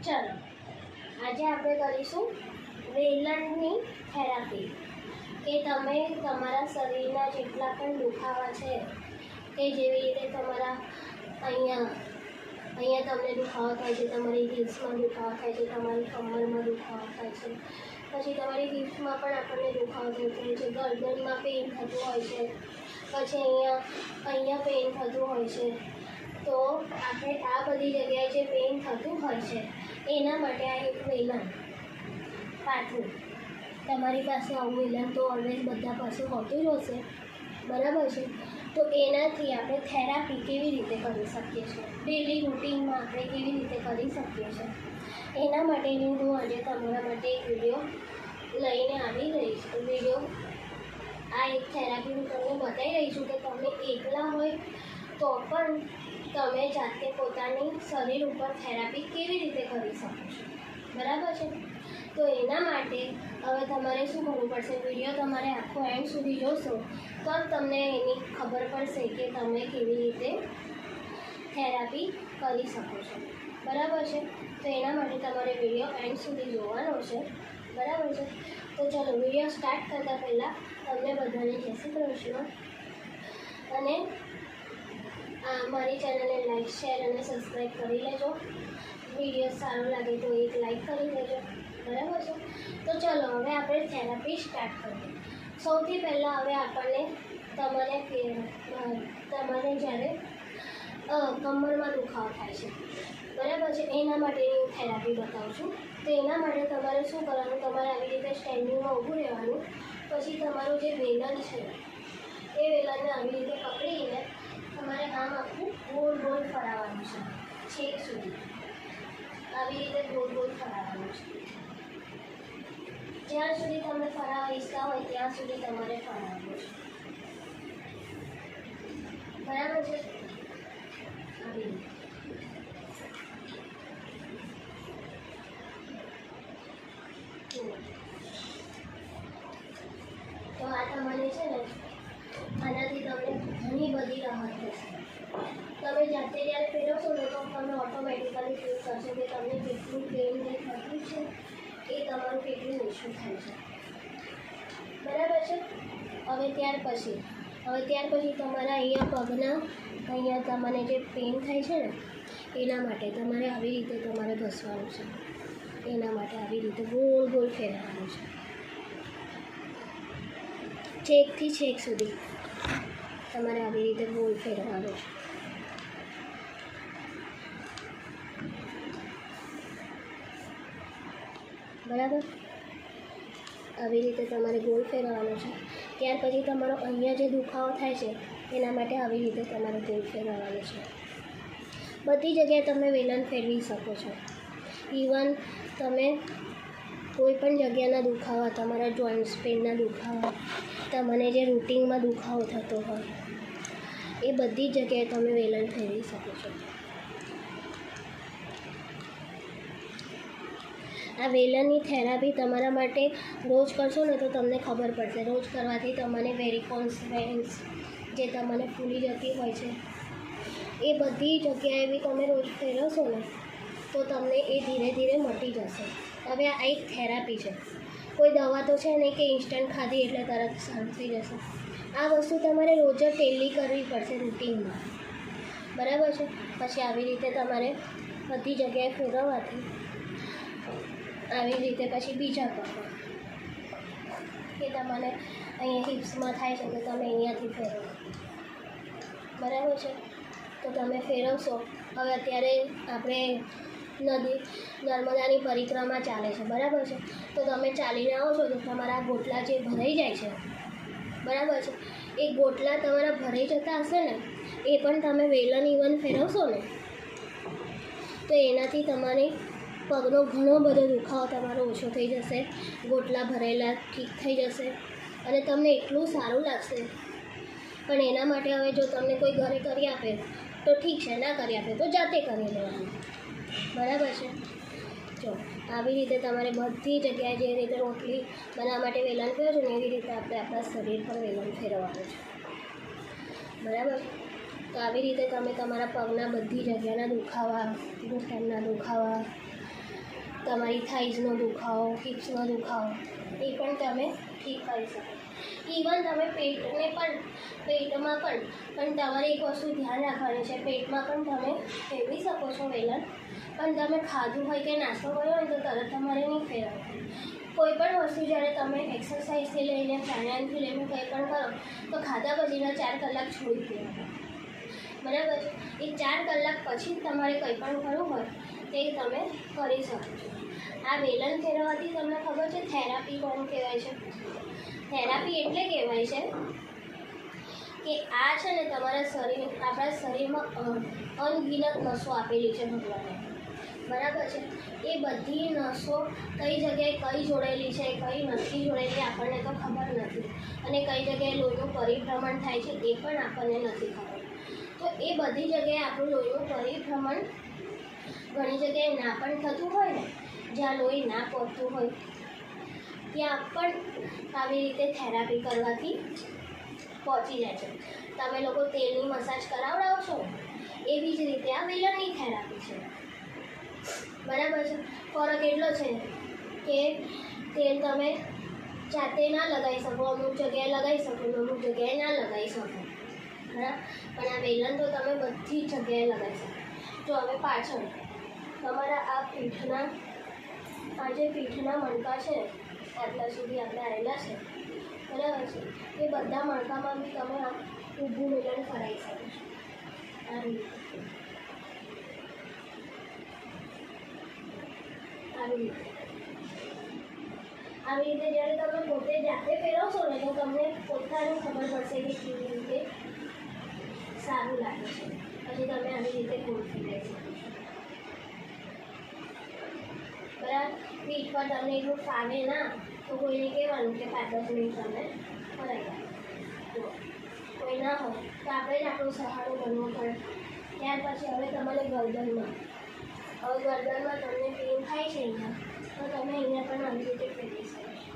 ચાલો આજે આપણે કરીશું વેલણની થેરાપી કે તમે તમારા શરીરના જેટલા પણ દુખાવા છે કે જેવી રીતે તમારા અહીંયા તમને દુખાવો થાય છે, તમારી હિપ્સમાં દુખાવો થાય છે, તમારી કમરમાં દુખાવો થાય છે, પછી તમારી હિપ્સમાં પણ આપણને દુખાવો થતો હોય છે, ગરદનમાં પેઇન થતું હોય છે, પછી અહીંયા પેઇન થતું હોય છે. તો આપણે આ બધી જગ્યાએ જે પેઇન થતું હોય છે એના માટે આ એક વેલણ પાથરું. તમારી પાસે આવું વેલણ તો ઓલવેઝ બધા પાસે હોતું જ હશે, બરાબર છે. તો એનાથી આપણે થેરાપી કેવી રીતે કરી શકીએ છીએ, ડેલી રૂટીનમાં આપણે કેવી રીતે કરી શકીએ છીએ, એના માટેની હું આજે તમારા માટે એક વિડીયો લઈને આવી રહી છું. આ એક થેરાપી હું તમને બતાવી રહી છું કે તમે એકલા હોય તો પણ તમે જાતે પોતાની શરીર ઉપર થેરાપી કેવી રીતે કરી શકો છો, બરાબર છે. તો એના માટે હવે તમારે શું કરવું પડશે, વિડીયો તમારે આખો એન્ડ સુધી જોશો તો તમને એની ખબર પડશે કે તમે કેવી રીતે થેરાપી કરી શકો છો, બરાબર છે. તો એના માટે તમારે વિડીયો એન્ડ સુધી જોવાનો છે, બરાબર છે. તો ચાલો વિડીયો સ્ટાર્ટ કરતાં પહેલાં તમને બધાને જય શ્રી કૃષ્ણ. અને મારી ચેનલને લાઈક, શેર અને સબસ્ક્રાઈબ કરી લેજો. વિડીયો સારો લાગે તો એક લાઈક કરી દેજો, બરાબર છે. તો ચલો હવે આપણે થેરાપી સ્ટાર્ટ કરીએ. સૌથી પહેલાં હવે આપણને તમારે જ્યારે કમરમાં દુખાવો થાય છે, બરાબર છે, એના માટેની હું થેરાપી બતાવું છું. તો એના માટે તમારે શું કરવાનું, તમારે આવી રીતે સ્ટેન્ડિંગમાં ઊભું રહેવાનું. પછી તમારું જે વેલણ છે એ વેલણને આવી રીતે પકડીને તમારે આમ આખું ગોળ ગોળ ફરાવવાનું છે, છેક સુધી આવી રીતે ગોળ ગોળ ફરાવવાનું છે. જ્યાં સુધી તમે ફરાવવા ઈચ્છતા હોય ત્યાં સુધી તમારે ફરાવવાનું છે, બરાબર છે. આવી રીતે તો આ તમને છે ને આનાથી તમને ઘણી બધી રાહત થશે. તમે જાતે જ્યારે ફેરવશો ને તો તમને ઓટોમેટિકલી ફીલ કરશો કે તમને કેટલું પેઇન થતું છે, એ તમારું કેટલું ઓછું થાય છે, બરાબર છે. હવે ત્યાર પછી તમારા અહીંયા પગના અહીંયા તમને જે પેઇન થાય છે ને એના માટે તમારે આવી રીતે તમારે ઘસવાનું છે. એના માટે આવી રીતે ગોળ ગોળ ફેરવવાનું છે, છેકથી છેક સુધી તમારે આવી રીતે ગોળ ફેરવવાનું છે, બરાબર. આવી રીતે તમારે ગોળ ફેરવવાનું છે. ત્યાર પછી તમારો અહીંયા જે દુખાવો થાય છે એના માટે આવી રીતે તમારે ગોળ ફેરવવાનું છે. બધી જગ્યાએ તમે વેલણ ફેરવી શકો છો. ઇવન તમે કોઈ પણ જગ્યાના દુખાવા, તમારા જોઈન્ટ્સ પેનના દુખાવા, તમને જે રૂટિનમાં દુખાવો થતો હોય એ બધી જગ્યાએ તમે વેલણ ફેરવી શકો છો. આ વેલણની થેરાપી તમારા માટે રોજ કરશો ને તો તમને ખબર પડશે. રોજ કરવાથી તમને વેરિકોન્સ વેન્સ જે તમને ફૂલી જતી હોય છે એ બધી જગ્યાએ બી તમે રોજ ફેરવશો ને તો તમને એ ધીરે ધીરે મટી જશે. હવે આ એક થેરાપી છે, કોઈ દવા તો છે નહીં કે ઇન્સ્ટન્ટ ખાધી એટલે તરત સારું થઈ જશે. આ વસ્તુ તમારે રોજ જ ડેલી કરવી પડશે રૂટીનમાં, બરાબર છે. પછી આવી રીતે તમારે બધી જગ્યાએ ફેરવવાથી આવી રીતે પછી બીજા પગમાં કે તમને અહીંયા હિપ્સમાં થાય છે તો તમે અહીંયાથી ફેરવો, બરાબર છે. તો તમે ફેરવશો. હવે અત્યારે આપણે નર્મદાની પરિક્રમા ચાલે છે, બરાબર છે. તો તમે ચાલીને આવો છો તો તમારા ગોટલા જે ભરાઈ જાય છે, બરાબર છે, એ ગોટલા તમારા ભરાઈ જતા હશે ને એ પણ તમે વેલણ ઇવન ફેરવશો ને તો એનાથી તમારી પગનો ઘણો બધો દુખાવો તમારો ઓછો થઈ જશે, ગોટલા ભરેલા ઠીક થઈ જશે અને તમને એટલું સારું લાગશે. પણ એના માટે હવે જો તમને કોઈ ઘરે કરી આપે તો ઠીક છે, ના કરી આપે તો જાતે કરી લેવાનું, બરાબર છે. જો આવી રીતે તમારે બધી જગ્યાએ જે રીતે રોટલી બનાવવા માટે વેલણ ફેરવો છો ને એવી રીતે આપણે આપણા શરીર પર વેલણ ફેરવવાનું છે, બરાબર. તો આવી રીતે તમે તમારા પગના બધી જગ્યાના દુખાવા, ઘૂંટણના દુખાવા, તમારી થાઈઝનો દુખાવો, હિપ્સનો દુખાવો એ પણ તમે ઠીક કરી શકો. ઇવન તમે પેટમાં પણ તમારે એક વસ્તુ ધ્યાન રાખવાની છે, પેટમાં પણ તમે ફેરવી શકો છો વેલણ, પણ તમે ખાધું હોય કે નાસ્તો કર્યો હોય તો તરત તમારે નહીં ફેરવવાનું. કોઈ પણ વસ્તુ જ્યારે તમે એક્સરસાઇઝથી લઈને પ્રાણાયામથી લઈને કંઈ પણ કરો તો ખાધા પછીના 4 કલાક છોડી દેવાના, બરાબર છે. એ 4 કલાક પછી તમારે કંઈ પણ કરવું હોય તે તમે કરી શકો છો. આ વેલણ ફેરવવાથી તમને ખબર છે થેરાપી કોણ કહેવાય છે? થેરાપી એટલે કહેવાય છે કે આ છે ને આપણા શરીરમાં અનગિનત નસો આપેલી છે ભગવાને, બરાબર છે. એ બધી નસો કઈ જગ્યાએ કઈ જોડેલી છે, કઈ નથી જોડેલી આપણને તો ખબર નથી, અને કઈ જગ્યાએ લોહીનું પરિભ્રમણ થાય છે એ પણ આપણને નથી ખબર. તો એ બધી જગ્યાએ આપણું લોહીનું પરિભ્રમણ ઘણી જગ્યાએ ના પણ થતું હોય ને, જ્યાં લોહી ના પહોંચતું હોય ત્યાં પણ આવી રીતે થેરાપી કરવાથી પહોંચી જાય છે. તમે લોકો તેલની મસાજ કરાવડાવો છો એવી જ રીતે આ વેલણની થેરાપી છે, બરાબર છે. ફરક એટલો છે કે તેલ તમે જાતે ના લગાવી શકો, અમુક જગ્યાએ લગાવી શકો, અમુક જગ્યાએ ના લગાવી શકો, બરાબર. પણ આ વેલણ તો તમે બધી જ જગ્યાએ લગાવી શકો. જો હવે પાછળ તમારા આ જે પીઠના મણકા છે આટલા સુધી આપણે આવેલા છે, બરાબર છે, એ બધા મણકામાં બી તમે આ ઊભું વેલણ કરાવી શકો છો. આવી રીતે જ્યારે તમે પોતે જાતે ફેરવશો ને તો તમને પોતાને ખબર પડશે કે કેવી રીતે સારું લાગે છે. પછી તમે આવી રીતે ગોળ ફેરવી શકો છો, બરાબર. પીઠ પર તમને એટલું ફાવે ના તો કોઈને કહેવાનું કે 5-10 મિનિટ તમે કરાવી આપો. કોઈ ના હોય તો આપણે જ આપણો સહારો બનવો પડે. ત્યાર પછી હવે તમારે ગરદનમાં તમને પેઇન થાય છે અહીંયા, તો તમે અહીંયા પણ આવી રીતે ફેરવી શકો છો.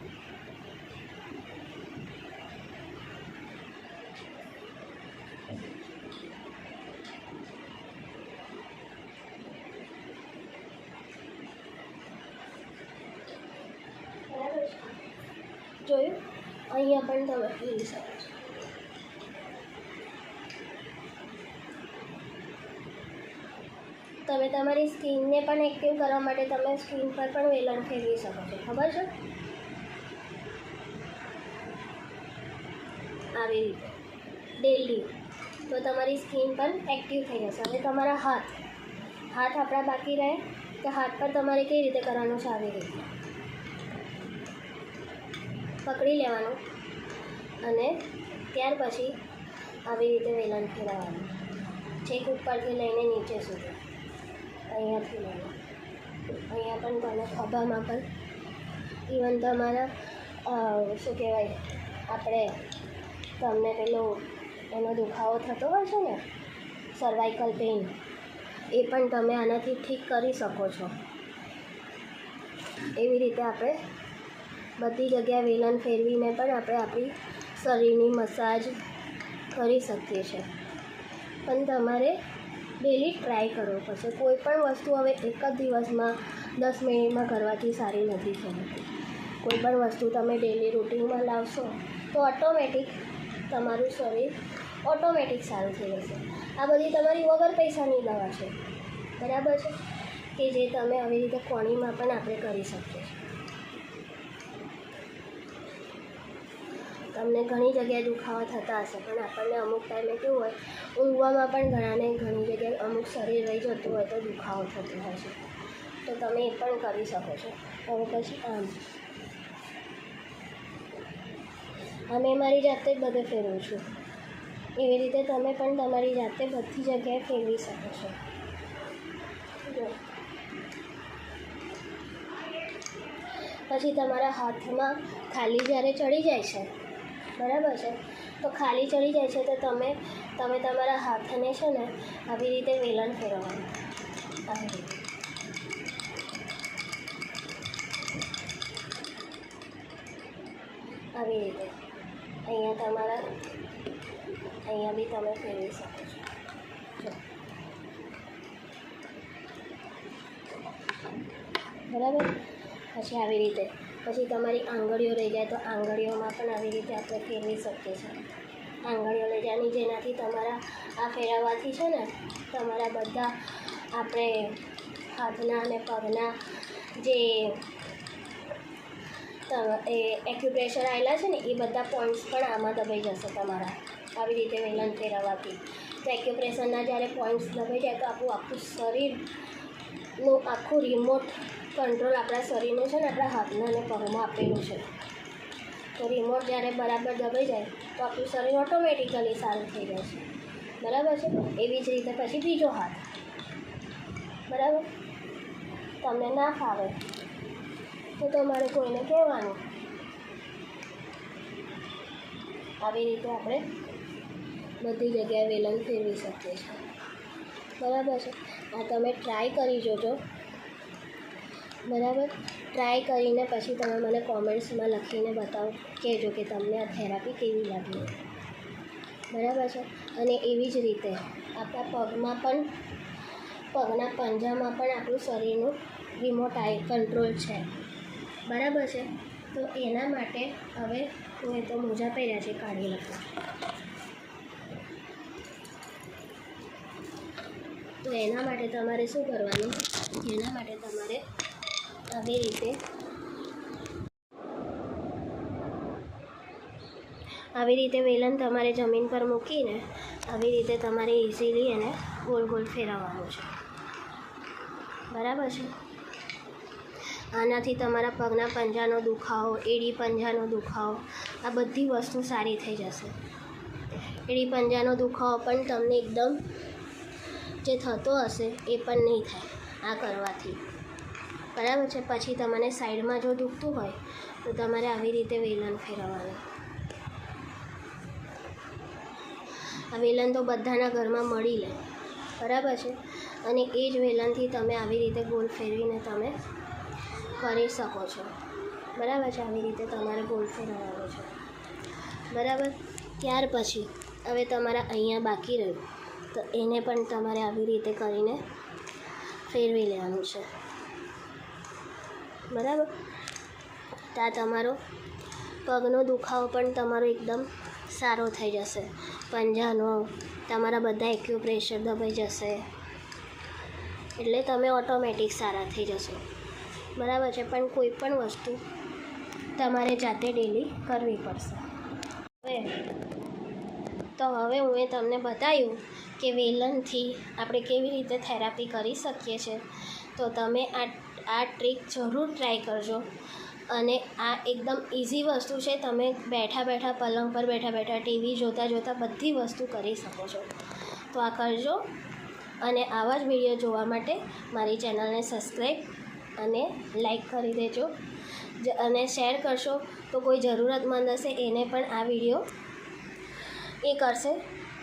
બરાબર છે, જોયું? અહીંયા પણ તમે ફેરવી શકો છો. તમે તમારી સ્કિનને પણ એક્ટિવ કરવા માટે તમે સ્કિન પર પણ વેલણ ફેરવી શકો છો, ખબર છે? આવી રીતે ડેલી તો તમારી સ્કિન પણ એક્ટિવ થઈ જશે. હવે તમારા હાથ આપણા બાકી રહે તો હાથ પર તમારે કેવી રીતે કરવાનું છે? આવી રીતે પકડી લેવાનું અને ત્યાર પછી આવી રીતે વેલણ ફેરવવાનું, છેક ઉપરથી લઈને નીચે સુધી. અહીંયાથી લઈને અહીંયા પણ તમે ખભામાં પણ, ઇવન તમારા શું કહેવાય તમને પેલો એનો દુખાવો થતો હોય છે ને, સર્વાઇકલ પેઇન, એ પણ તમે આનાથી ઠીક કરી શકો છો. એવી રીતે આપણે બધી જગ્યાએ વેલણ ફેરવીને પણ આપણે આપણી શરીરની મસાજ કરી શકીએ છીએ. પણ તમારે ડેલી ટ્રાય કરવો પડશે. કોઈ પણ વસ્તુ હવે એક જ દિવસમાં 10 મિનિટમાં કરવાથી સારી નથી થતી. કોઈ પણ વસ્તુ તમે ડેલી રૂટિનમાં લાવશો તો ઓટોમેટિક તમારું શરીર સારું થઈ જશે. આ બધી તમારી વગર પૈસાની દવા છે, બરાબર છે, કે જે તમે આવી રીતે કોણીમાં પણ આપણે કરી શકીએ છીએ. તમને ઘણી જગ્યાએ દુખાવા થતા હશે, પણ આપણને અમુક ટાઈમે કેવું હોય, ઊંઘવામાં પણ ઘણી જગ્યાએ અમુક શરીર રહી જતું હોય તો દુખાવો થતો હોય છે, તો તમે એ પણ કરી શકો છો. હવે પછી મેં મારી જાતે જ બધે ફેરવું છું, એવી રીતે તમે પણ તમારી જાતે બધી જગ્યાએ ફેરવી શકો છો. જો પછી તમારા હાથમાં ખાલી જ્યારે ચડી જાય છે, બરાબર છે, તો ખાલી ચડી જાય છે તો તમે તમારા હાથને છે ને આવી રીતે વેલણ ફેરવવાનું, આવી રીતે અહીંયા બી તમે ફેરવી શકો છો. જો બરાબર. પછી આવી રીતે પછી તમારી આંગળીઓ રહી જાય તો આંગળીઓમાં પણ આવી રીતે આપણે ફેરવી શકીએ છીએ. આંગળીઓ લઈ જવાની જેનાથી તમારા આ ફેરવવાથી છે ને તમારા બધા આપણે હાથના અને પગના જે એ એક્યુપ્રેશર આવેલા છે ને એ બધા પોઈન્ટ્સ પણ આમાં દબાઈ જશે તમારા આવી રીતે વેલણ ફેરવવાથી. તો એક્યુપ્રેશરના જ્યારે પોઈન્ટ્સ દબાઈ જાય તો આપણું આખું શરીરનું આખું રિમોટ કંટ્રોલ આપણા શરીરનું છે ને આપણા હાથના અને પગમાં આપેલું છે. તો રિમોટ જ્યારે બરાબર દબાઈ જાય તો આપણું શરીર ઓટોમેટિકલી સારું થઈ જાય છે. બરાબર છે. એવી જ રીતે પછી બીજો હાથ. બરાબર. તમને ના ફાવે તો તમારે કોઈને કહેવાનું. આવી રીતે આપણે બધી જગ્યાએ વેલણ ફેરવી શકીએ છીએ. બરાબર છે. આ તમે ટ્રાય કરી જોજો. બરાબર. ટ્રાય કરીને પછી તમે મને કોમેન્ટ્સમાં લખીને બતાવો, કહેજો કે તમને આ થેરાપી કેવી લાગી. બરાબર છે. અને એવી જ રીતે આપણા પગમાં પણ પગના પંજામાં પણ આપણું શરીરનું રિમોટ કંટ્રોલ છે. બરાબર છે. તો એના માટે હવે મેં તો મોજા પહેર્યા છે, કાઢી લખું. તો એના માટે તમારે શું કરવાનું, એના માટે તમારે આવી રીતે વેલણ તમારે જમીન પર મૂકીને આવી રીતે તમારે ઇઝીલી એને ગોલ ગોલ ફેરવવાનું છે. બરાબર છે. આનાથી તમારા પગના પંજાનો દુખાવો, એડી પંજાનો દુખાવો, આ બધી વસ્તુ સારી થઈ જશે. એડી પંજાનો દુખાવો પણ તમને એકદમ જે થતો હશે એ પણ નહીં થાય આ કરવાથી. બરાબર છે. પછી તમને સાઈડમાં જો દુખતું હોય તો તમારે આવી રીતે વેલણ ફેરવવાનું. આ વેલણ તો બધાના ઘરમાં મળી લે. બરાબર છે. અને એ જ વેલણથી તમે આવી રીતે ગોલ ફેરવીને તમે કરી શકો છો. બરાબર છે. આવી રીતે તમારે ગોલ ફેરવવાનો છે. બરાબર. ત્યાર પછી હવે તમારા અહીંયા બાકી રહ્યું તો એને પણ તમારે આવી રીતે કરીને ફેરવી લેવાનું છે. બરાબર. તો આ તમારો પગનો દુખાવો પણ તમારો એકદમ સારો થઈ જશે. પંજાનો તમારા બધા એક્યુપ્રેશર દબાઈ જશે એટલે તમે ઓટોમેટિક સારા થઈ જશો. બરાબર છે. પણ કોઈ પણ વસ્તુ તમારે જાતે ડેલી કરવી પડશે. હવે હું તમને બતાવ્યું કે વેલણથી આપણે કેવી રીતે થેરાપી કરી શકીએ છીએ. તો તમે આ ટ્રીક જરૂર ટ્રાય કરજો. અને આ એકદમ ઇઝી વસ્તુ છે. તમે બેઠા બેઠા પલંગ પર બેઠા બેઠા ટીવી જોતાં જોતાં બધી વસ્તુ કરી શકો છો. તો આ કરજો. અને આવા જ વિડીયો જોવા માટે મારી ચેનલને સબસ્ક્રાઈબ અને લાઈક કરી દેજો. અને શેર કરશો તો કોઈ જરૂરતમંદ હશે એને પણ આ વિડીયો એ કરશે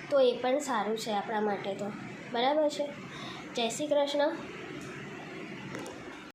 તો એ પણ સારું છે આપણા માટે. તો બરાબર છે. જય શ્રી કૃષ્ણ.